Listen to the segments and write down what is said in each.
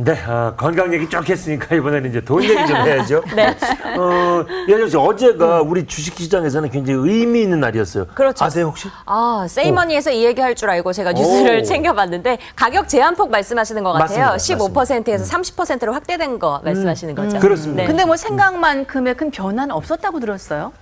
네, 건강 얘기 쭉 했으니까 이번에는 이제 돈 얘기 좀 해야죠. 네. 예를 들어 어제가 우리 주식시장에서는 굉장히 의미 있는 날이었어요. 그렇죠. 아세요 혹시? 세이머니에서 이 얘기 할 줄 알고 제가 뉴스를 챙겨봤는데 가격 제한폭 말씀하시는 것 같아요. 맞습니다. 15%에서 30%로 확대된 거 말씀하시는 거죠. 그렇습니다. 네. 근데 뭐 생각만큼의 큰 변화는 없었다고 들었어요.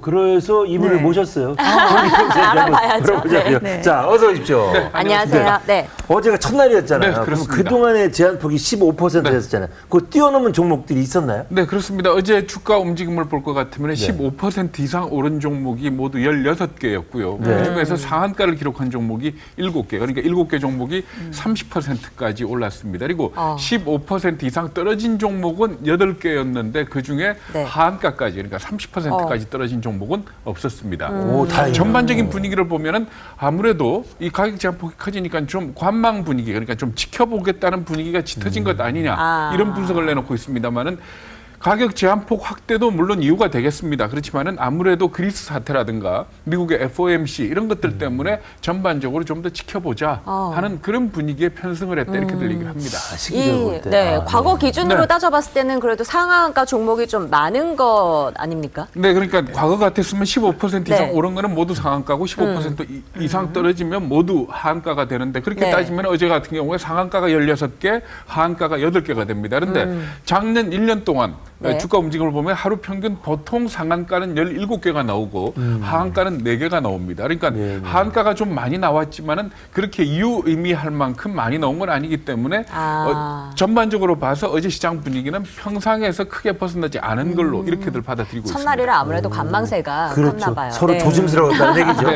그래서 이분을 네. 모셨어요. 알아봐야죠. 물어보자고요. 네. 자, 어서 오십시오. 네. 안녕하세요. 네. 어제가 첫날이었잖아요. 네, 그럼 그렇습니다. 그동안의 제한폭이 15%였잖아요. 그 뛰어넘은 종목들이 있었나요? 네, 그렇습니다. 어제 주가 움직임을 볼 것 같으면 15% 이상 오른 종목이 모두 16개였고요. 네. 그중에서 상한가를 기록한 종목이 7개. 그러니까 7개 종목이 30%까지 올랐습니다. 그리고 15% 이상 떨어진 종목은 8개였는데 그중에 네. 하한가까지 그러니까 30%까지 떨어진 종목은 없었습니다. 오, 다행이네요. 전반적인 분위기를 보면은 아무래도 이 가격 제한폭이 커지니까 좀 관망 분위기, 그러니까 좀 지켜보겠다는 분위기가 짙어진 것 아니냐 이런 분석을 내놓고 있습니다만은 가격 제한폭 확대도 물론 이유가 되겠습니다. 그렇지만은 아무래도 그리스 사태라든가 미국의 FOMC 이런 것들 때문에 전반적으로 좀 더 지켜보자 하는 그런 분위기에 편승을 했다 이렇게들 얘기를 합니다. 시기적으로 볼 때. 네, 과거 기준으로 네. 따져봤을 때는 그래도 상한가 종목이 좀 많은 것 아닙니까? 네, 그러니까 과거 같았으면 15% 이상 네. 오른 거는 모두 상한가고 15% 이상 떨어지면 모두 하한가가 되는데 그렇게 네. 따지면 어제 같은 경우에 상한가가 16개, 하한가가 8개가 됩니다. 그런데 작년 1년 동안 네. 주가 움직임을 보면 하루 평균 보통 상한가는 17개가 나오고 하한가는 4개가 나옵니다. 그러니까 네. 하한가가 좀 많이 나왔지만은 그렇게 의미할 만큼 많이 나온 건 아니기 때문에 전반적으로 봐서 어제 시장 분위기는 평상에서 크게 벗어나지 않은 걸로 이렇게들 받아들이고 있습니다. 첫날이라 아무래도 관망세가 컸나 그렇죠. 봐요. 서로 네. 조심스러웠다는 얘기죠.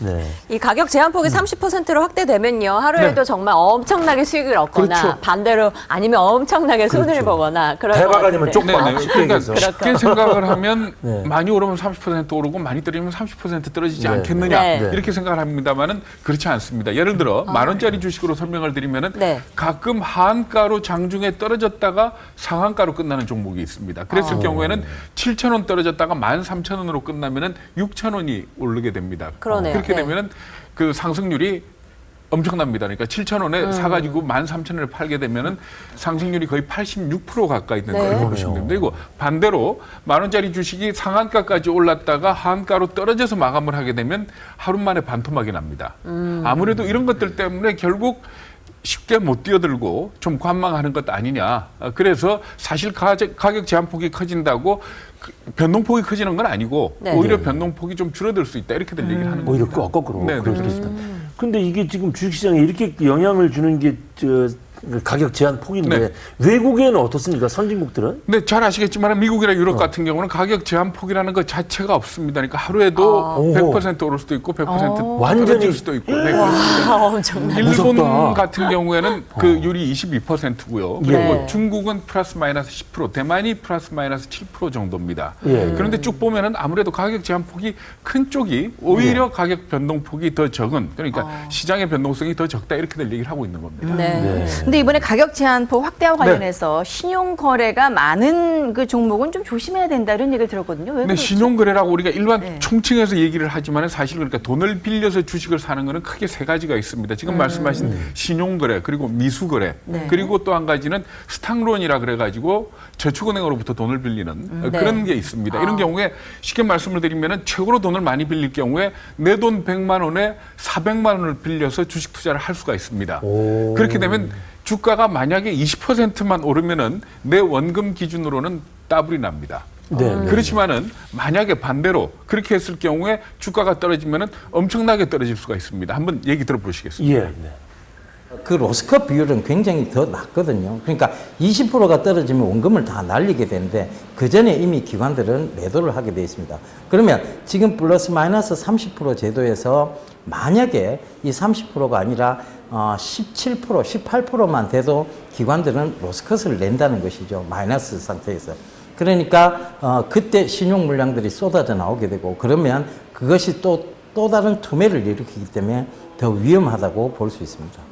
네. 이 가격 제한폭이 30%로 확대되면요. 하루에도 정말 엄청나게 수익을 얻거나 그렇죠. 반대로 아니면 엄청나게 손을 그렇죠. 보거나 그럴 것 대박 아니면 같은데. 쪽박. 네네. 쉽게 그러니까 얘기해서. 쉽게 생각을 하면 네. 많이 오르면 30% 오르고 많이 떨어지면 30% 떨어지지 네. 않겠느냐 네. 이렇게 생각을 합니다만은 그렇지 않습니다. 예를 들어 10,000원짜리 주식으로 설명을 드리면은 네. 가끔 하한가로 장중에 떨어졌다가 상한가로 끝나는 종목이 있습니다. 그랬을 경우에는 7,000원 떨어졌다가 13,000원으로 끝나면은 6,000원이 오르게 됩니다. 그러네요. 그렇게 네. 되면은 그 상승률이 엄청납니다. 그러니까 7,000원에 사가지고 13,000원에 팔게 되면은 상승률이 거의 86% 가까이 되는 네. 걸 보시면 됩니다. 그리고 반대로 10,000원짜리 주식이 상한가까지 올랐다가 하한가로 떨어져서 마감을 하게 되면 하루 만에 반토막이 납니다. 아무래도 이런 것들 때문에 결국 쉽게 못 뛰어들고 좀 관망하는 것 아니냐. 그래서 사실 가격 제한폭이 커진다고 변동폭이 커지는 건 아니고 네. 오히려 변동폭이 좀 줄어들 수 있다 이렇게들 얘기를 하는 겁니다. 오히려 거꾸로 네, 그럴 네, 수도 있다. 근데 이게 지금 주식시장에 이렇게 영향을 주는 게 가격 제한 폭인데 네. 외국에는 어떻습니까? 선진국들은? 네, 잘 아시겠지만 미국이나 유럽 같은 경우는 가격 제한 폭이라는 것 자체가 없습니다. 그러니까 하루에도 100% 오를 수도 있고 100% 완전히- 떨어질 수도 있고. 네, 그렇습니다. 엄청나. 일본 무섭다. 같은 경우에는 그 율이 22%고요. 그리고 네. 중국은 플러스 마이너스 10%, 대만이 플러스 마이너스 7% 정도입니다. 예. 그런데 쭉 보면은 아무래도 가격 제한 폭이 큰 쪽이 오히려 가격 변동 폭이 더 적은, 그러니까 시장의 변동성이 더 적다 이렇게들 얘기를 하고 있는 겁니다. 네. 근데 이번에 가격 제한폭 확대와 관련해서 신용 거래가 많은 그 종목은 좀 조심해야 된다 이런 얘기를 들었거든요. 왜 네, 그렇죠? 신용거래라고 우리가 일반 네. 총칭해서 얘기를 하지만 사실 그러니까 돈을 빌려서 주식을 사는 거는 크게 세 가지가 있습니다. 지금 말씀하신 신용거래, 그리고 미수거래, 네. 그리고 또 한 가지는 스탁론이라 그래가지고 저축은행으로부터 돈을 빌리는 그런 게 있습니다. 이런 경우에 쉽게 말씀을 드리면 최고로 돈을 많이 빌릴 경우에 내 돈 100만 원에 400만 원을 빌려서 주식 투자를 할 수가 있습니다. 그렇게 되면 주가가 만약에 20%만 오르면은 내 원금 기준으로는 따블이 납니다. 네. 그렇지만은 만약에 반대로 그렇게 했을 경우에 주가가 떨어지면은 엄청나게 떨어질 수가 있습니다. 한번 얘기 들어보시겠습니다. 예. 네. 그 로스컵 비율은 굉장히 더 낮거든요. 그러니까 20%가 떨어지면 원금을 다 날리게 되는데 그 전에 이미 기관들은 매도를 하게 되어 있습니다. 그러면 지금 플러스 마이너스 30% 제도에서 만약에 이 30%가 아니라 17%, 18%만 돼도 기관들은 로스컷을 낸다는 것이죠. 마이너스 상태에서. 그러니까 그때 신용 물량들이 쏟아져 나오게 되고 그러면 그것이 또 다른 투매를 일으키기 때문에 더 위험하다고 볼 수 있습니다.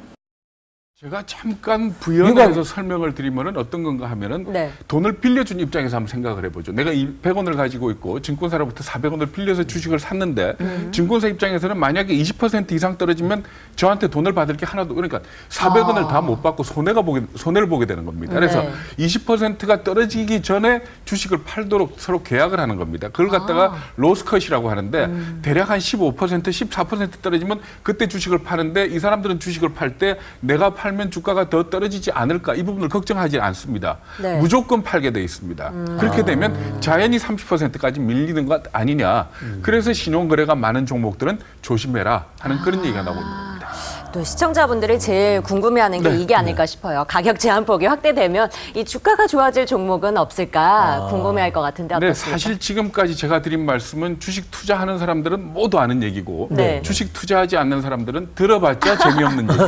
제가 잠깐 부연해서 설명을 드리면은 어떤 건가 하면은 네. 돈을 빌려준 입장에서 한번 생각을 해보죠. 내가 100원을 가지고 있고 증권사로부터 400원을 빌려서 주식을 샀는데 증권사 입장에서는 만약에 20% 이상 떨어지면 저한테 돈을 받을 게 하나도 그러니까 400원을 다 못 받고 손해를 보게 되는 겁니다. 그래서 네. 20%가 떨어지기 전에 주식을 팔도록 서로 계약을 하는 겁니다. 그걸 갖다가 로스컷이라고 하는데 대략 한 15%, 14% 떨어지면 그때 주식을 파는데 이 사람들은 주식을 팔 때 내가 팔면 주가가 더 떨어지지 않을까 이 부분을 걱정하지 않습니다. 네. 무조건 팔게 돼 있습니다. 그렇게 되면 자연히 30%까지 밀리는 것 아니냐. 그래서 신용거래가 많은 종목들은 조심해라 하는 그런 얘기가 나오고 있는 겁니다. 또 시청자분들이 제일 궁금해하는 게 이게 아닐까 싶어요. 가격 제한폭이 확대되면 이 주가가 좋아질 종목은 없을까 궁금해할 것 같은데 네, 어떻습니까? 사실 지금까지 제가 드린 말씀은 주식 투자하는 사람들은 모두 아는 얘기고 네. 주식 투자하지 않는 사람들은 들어봤자 재미없는 얘기.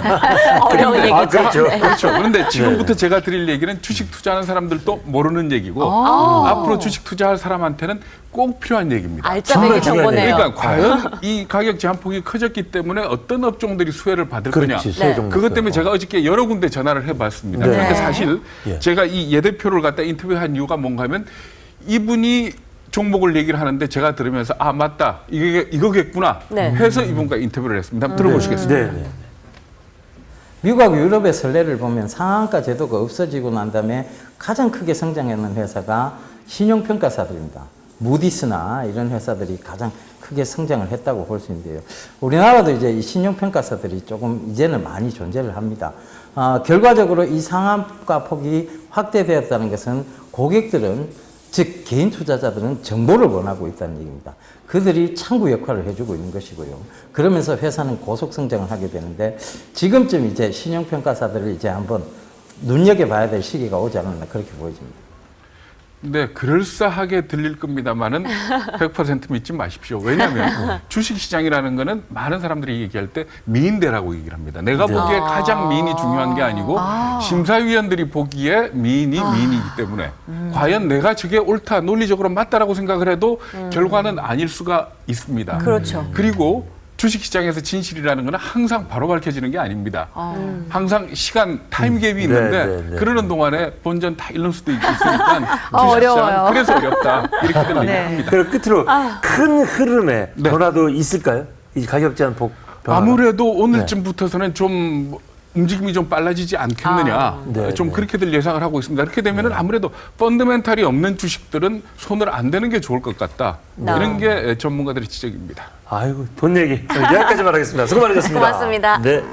어려운 얘기죠. 그렇죠. 네. 그렇죠. 그런데 지금부터 제가 드릴 얘기는 주식 투자하는 사람들도 모르는 얘기고 앞으로 주식 투자할 사람한테는 꼭 필요한 얘기입니다. 알짜배기 정말 중요한 정보네요. 그러니까 과연 이 가격 제한폭이 커졌기 때문에 어떤 업종들이 수혜를 받을 거냐. 그렇지. 수혜 네. 종목. 그것 때문에 제가 어저께 여러 군데 전화를 해봤습니다. 네. 그런데 사실 예. 제가 이 예 대표를 갖다 인터뷰한 이유가 뭔가 하면 이분이 종목을 얘기를 하는데 제가 들으면서 아 맞다 이거겠구나 네. 해서 이분과 인터뷰를 했습니다. 한번 들어보시겠습니다. 네. 미국하고 유럽의 선례를 보면 상한가 제도가 없어지고 난 다음에 가장 크게 성장하는 회사가 신용평가사들입니다. 무디스나 이런 회사들이 가장 크게 성장을 했다고 볼 수 있는데요. 우리나라도 이제 이 신용평가사들이 조금 이제는 많이 존재를 합니다. 결과적으로 이 상한가 폭이 확대되었다는 것은 고객들은 즉 개인 투자자들은 정보를 원하고 있다는 얘기입니다. 그들이 창구 역할을 해주고 있는 것이고요. 그러면서 회사는 고속 성장을 하게 되는데 지금쯤 이제 신용평가사들을 이제 한번 눈여겨봐야 될 시기가 오지 않았나 그렇게 보여집니다. 네, 그럴싸하게 들릴 겁니다만은 100% 믿지 마십시오. 왜냐하면 주식시장이라는 거는 많은 사람들이 얘기할 때 미인대라고 얘기를 합니다. 내가 보기에 가장 미인이 중요한 게 아니고 심사위원들이 보기에 미인이 미인이기 때문에 과연 내가 저게 옳다, 논리적으로 맞다라고 생각을 해도 결과는 아닐 수가 있습니다. 그렇죠. 그리고 주식시장에서 진실이라는 것은 항상 바로 밝혀지는 게 아닙니다. 항상 시간 타임갭이 있는데 네. 그러는 동안에 본전 다 잃는 수도 있으니까 어려워요. 주식시장은 그래서 어렵다 이렇게 네. 얘기합니다. 그럼 끝으로 큰 흐름에 네. 변화도 있을까요? 이 가격 제한폭 변화. 아무래도 오늘쯤부터서는 좀 움직임이 좀 빨라지지 않겠느냐. 네, 좀 네. 그렇게들 예상을 하고 있습니다. 그렇게 되면은 아무래도 펀더멘탈이 없는 주식들은 손을 안 대는 게 좋을 것 같다. 네. 이런 게 전문가들의 지적입니다. 아이고 돈 얘기 여기까지만 하겠습니다. 수고 많으셨습니다. 고맙습니다. 네.